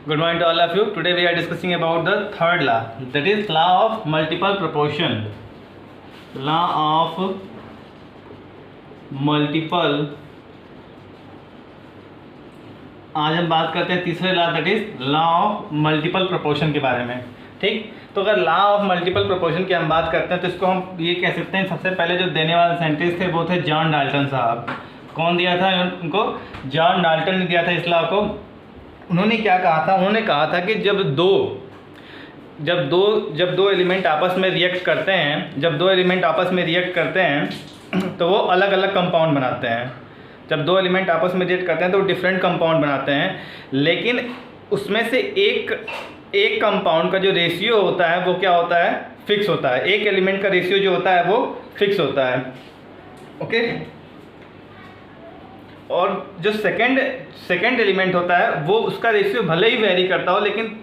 Good morning to all of you. Today we are discussing about the third law, that is law of multiple proportion. Law of multiple. आज हम बात करते हैं तीसरे law, that is law of multiple proportion के बारे में। ठीक, तो अगर लॉ ऑफ मल्टीपल प्रोपोर्शन की हम बात करते हैं तो इसको हम ये कह सकते हैं, सबसे पहले जो देने वाले साइंटिस्ट थे वो थे जॉन डाल्टन साहब। कौन दिया था उनको? जॉन डाल्टन ने दिया था इस लॉ को। उन्होंने क्या कहा था? उन्होंने कहा था कि जब दो एलिमेंट आपस में रिएक्ट करते हैं, तो वो अलग अलग कंपाउंड बनाते हैं। जब दो एलिमेंट आपस में रिएक्ट करते हैं तो डिफरेंट कंपाउंड बनाते हैं, लेकिन उसमें से एक कंपाउंड का जो रेशियो होता है वो क्या होता है? फिक्स होता है। एक एलिमेंट का रेशियो जो होता है वो फिक्स होता है। ओके, और जो सेकंड एलिमेंट होता है वो उसका रेशियो भले ही वेरी करता हो, लेकिन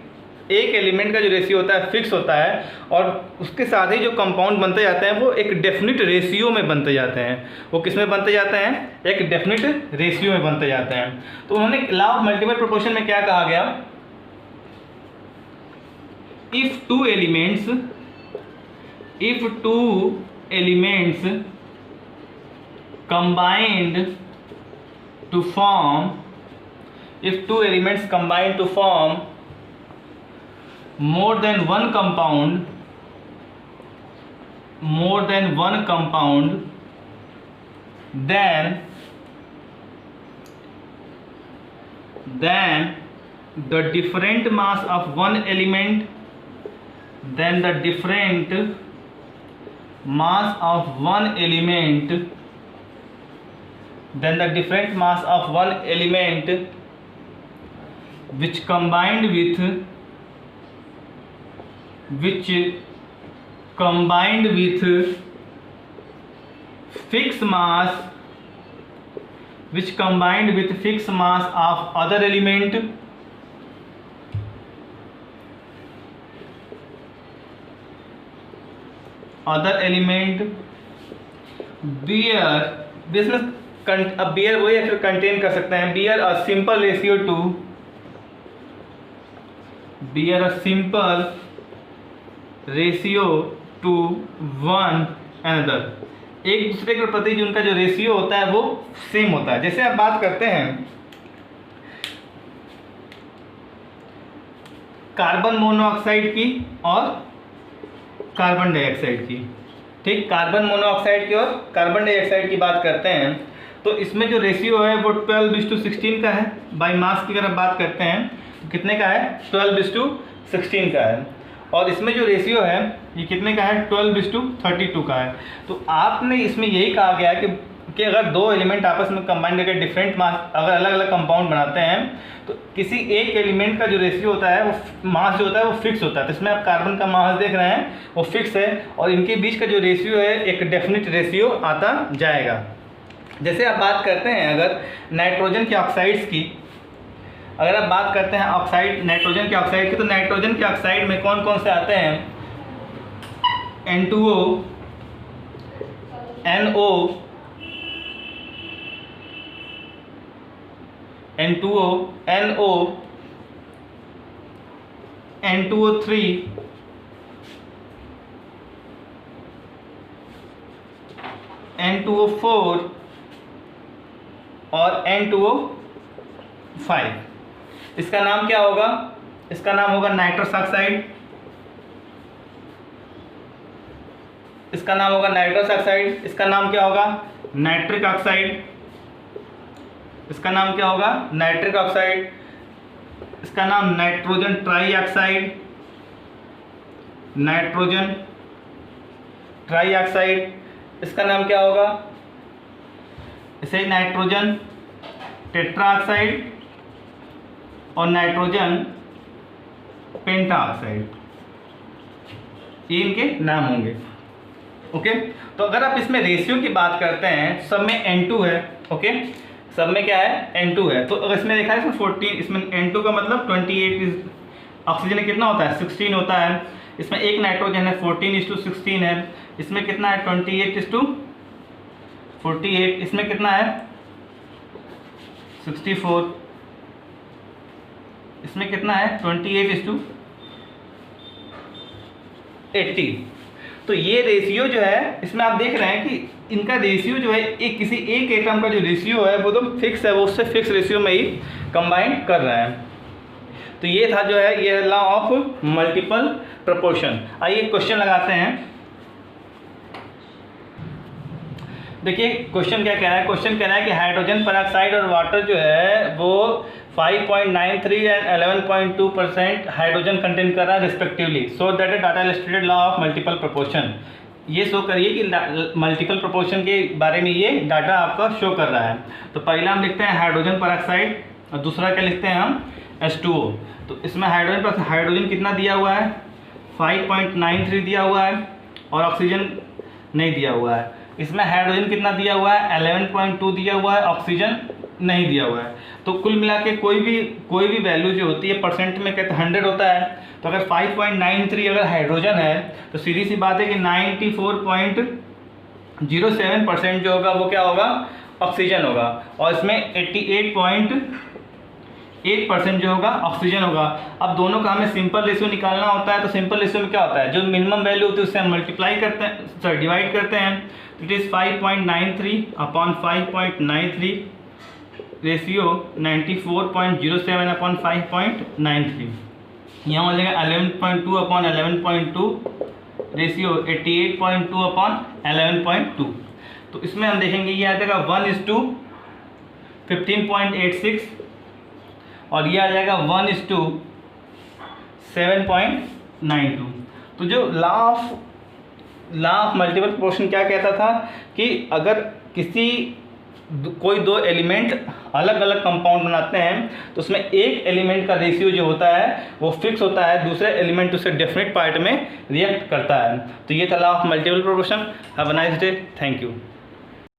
एक एलिमेंट का जो रेशियो होता है फिक्स होता है, और उसके साथ ही जो कंपाउंड बनते जाते हैं वो एक डेफिनिट रेशियो में बनते जाते हैं। वो किस में बनते जाते हैं? एक डेफिनिट रेशियो में बनते जाते हैं। तो उन्होंने लॉ ऑफ मल्टीपल प्रोपोर्शन में क्या कहा गया? If two elements combined to form more than one compound, then the different mass of one element which combined with fixed mass of other element bear वही है, फिर कंटेन कर सकते हैं। bear a simple ratio to one another, एक दूसरे के प्रति जो उनका जो रेशियो होता है वो सेम होता है। जैसे आप बात करते हैं कार्बन मोनोऑक्साइड की और कार्बन डाइऑक्साइड की। ठीक, कार्बन मोनोऑक्साइड की और कार्बन डाइऑक्साइड की बात करते हैं तो इसमें जो रेशियो है वो 12:16 का है। बाय मास की अगर हम बात करते हैं तो कितने का है? 12:16 का है। और इसमें जो रेशियो है ये कितने का है? 12:32 का है। तो आपने इसमें यही कहा गया है कि अगर दो एलिमेंट आपस में कंबाइन करके डिफरेंट मास अगर अलग अलग कंपाउंड बनाते हैं तो किसी एक एलिमेंट का जो रेशियो होता है वो मास जो होता है वो फिक्स होता है। तो इसमें आप कार्बन का मास देख रहे हैं वो फिक्स है, और इनके बीच का जो रेशियो है एक डेफिनिट रेशियो आता जाएगा। जैसे आप बात करते हैं अगर नाइट्रोजन के ऑक्साइड्स की, अगर आप बात करते हैं नाइट्रोजन के ऑक्साइड की, तो नाइट्रोजन के ऑक्साइड में कौन कौन से आते हैं? N2O, NO, N2O3, N2O4 और N2O5। इसका नाम क्या होगा? इसका नाम होगा नाइट्रस ऑक्साइड। इसका नाम होगा नाइट्रस ऑक्साइड। इसका नाम क्या होगा? Nitric oxide. इसका नाम क्या होगा? Nitric oxide. इसका नाम नाइट्रोजन ट्राईऑक्साइड। इसका नाम क्या होगा? इसे नाइट्रोजन टेट्राऑक्साइड और नाइट्रोजन पेंटाऑक्साइड, ये इनके नाम होंगे। ओके, तो अगर आप इसमें रेशियो की बात करते हैं, सब में N2 है। ओके, सब में क्या है? N2 है। तो अगर इसमें देखा है इसमें 14, इसमें N2 का मतलब 28, ऑक्सीजन कितना होता है? 16 होता है। इसमें एक नाइट्रोजन है, 14:16 है। इसमें कितना है? 28:48। इसमें कितना है? 64। इसमें कितना है 28:80। तो ये रेशियो जो है इसमें आप देख रहे हैं कि इनका रेशियो जो है एक किसी एक एटम का जो रेशियो है वो तो फिक्स है, वो उससे फिक्स रेशियो में ही कंबाइन कर रहे हैं। तो ये था जो है ये लॉ ऑफ मल्टीपल प्रोपोर्शन। आइए क्वेश्चन लगाते हैं। देखिए क्वेश्चन क्या कह रहा है। क्वेश्चन कह रहा है कि हाइड्रोजन पेरोक्साइड और वाटर जो है वो 5.93 एंड 11.2% हाइड्रोजन कंटेन कर रहा है respectively, so that A data illustrated law of multiple proportion. ये शो करिए कि मल्टीपल प्रोपोर्शन के बारे में ये डाटा आपका शो कर रहा है। तो पहला हम लिखते हैं हाइड्रोजन पेरोक्साइड और दूसरा क्या लिखते हैं हम H2O। तो इसमें हाइड्रोजन कितना दिया हुआ है 5.93 दिया हुआ है और ऑक्सीजन नहीं दिया हुआ है। इसमें हाइड्रोजन कितना दिया हुआ है 11.2 दिया हुआ है, ऑक्सीजन नहीं दिया हुआ है। तो कुल मिला के कोई भी वैल्यू जो होती है परसेंट में कहते 100 होता है। तो अगर 5.93 अगर हाइड्रोजन है तो सीधी सी बात है कि 94.07% जो होगा वो क्या होगा ऑक्सीजन होगा, और इसमें 88.8% जो होगा ऑक्सीजन होगा। अब दोनों का हमें सिंपल रेशियो निकालना होता है। तो सिंपल रेशियो में क्या होता है, जो मिनिमम वैल्यू होती है उससे हम मल्टीप्लाई करते हैं, सॉरी डिवाइड करते हैं। It is 5.93 upon 5.93 ratio 94.07 upon 5.93। यहाँ हो जाएगा 11.2 अपॉन 11.2 रेशियो 88.2 अपॉन 11.2। तो इसमें हम देखेंगे ये आ जाएगा 1:15.86 और ये आ जाएगा 1:7.92। तो जो लॉ ऑफ मल्टीपल प्रोपोर्शन क्या कहता था कि अगर कोई दो एलिमेंट अलग अलग कंपाउंड बनाते हैं तो उसमें एक एलिमेंट का रेशियो जो होता है वो फिक्स होता है, दूसरे एलिमेंट उससे डेफिनेट पार्ट में रिएक्ट करता है। तो ये था law of multiple proportion. Have a nice day, thank you.